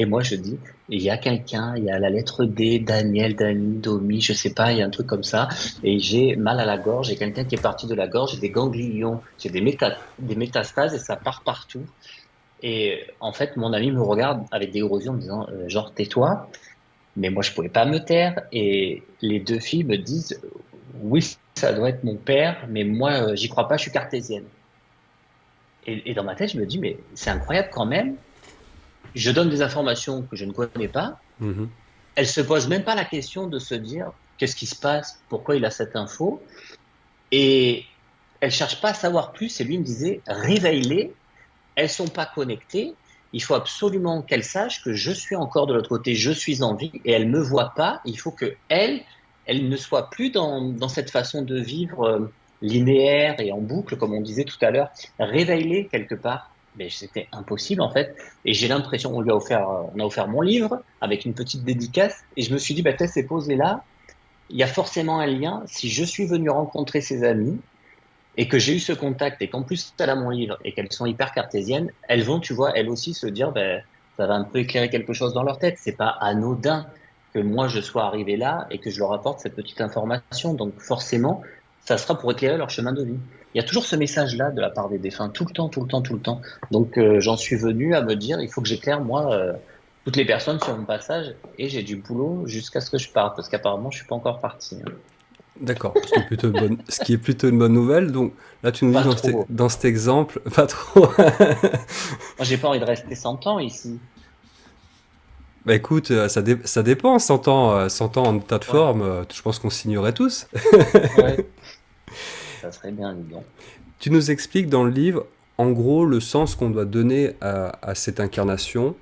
Et moi, je dis, il y a quelqu'un, il y a la lettre D, Daniel, Dani, Domi, je sais pas, il y a un truc comme ça, et j'ai mal à la gorge, j'ai quelqu'un qui est parti de la gorge, j'ai des ganglions, j'ai des métastases et ça part partout. Et en fait, mon ami me regarde avec des gros yeux en me disant, genre, tais-toi. Mais moi, je pouvais pas me taire. Et les deux filles me disent, oui, ça doit être mon père, mais moi, j'y crois pas, je suis cartésienne. Et dans ma tête, je me dis, mais c'est incroyable quand même. Je donne des informations que je ne connais pas. Mhm. Elle se pose même pas la question de se dire, qu'est-ce qui se passe? Pourquoi il a cette info? Et elle cherche pas à savoir plus. Et lui me disait, réveille-les. Elles sont pas connectées. Il faut absolument qu'elles sachent que je suis encore de l'autre côté, je suis en vie et elles me voient pas. Il faut que elles ne soient plus dans cette façon de vivre linéaire et en boucle, comme on disait tout à l'heure. Réveille-les quelque part. Mais c'était impossible en fait. Et j'ai l'impression, on a offert mon livre avec une petite dédicace. Et je me suis dit, bah, peut-être c'est posé là. Il y a forcément un lien. Si je suis venu rencontrer ses amis, et que j'ai eu ce contact et qu'en plus elle a mon livre et qu'elles sont hyper cartésiennes, elles vont, tu vois, elles aussi se dire, ben, ça va un peu éclairer quelque chose dans leur tête. C'est pas anodin que moi je sois arrivé là et que je leur apporte cette petite information. Donc forcément, ça sera pour éclairer leur chemin de vie. Il y a toujours ce message-là de la part des défunts, tout le temps, tout le temps, tout le temps. Donc j'en suis venu à me dire, il faut que j'éclaire moi toutes les personnes sur mon passage et j'ai du boulot jusqu'à ce que je parte parce qu'apparemment je suis pas encore parti, hein. D'accord, ce qui est plutôt une bonne nouvelle. Donc là, tu nous dis Pas trop. dans cet exemple, pas trop. Moi, j'ai pas envie de rester 100 ans ici. Bah écoute, ça dépend, 100 ans en état de Ouais. forme, je pense qu'on signerait tous. Ouais. Ça serait bien, dis donc. Tu nous expliques dans le livre, en gros, le sens qu'on doit donner à cette incarnation.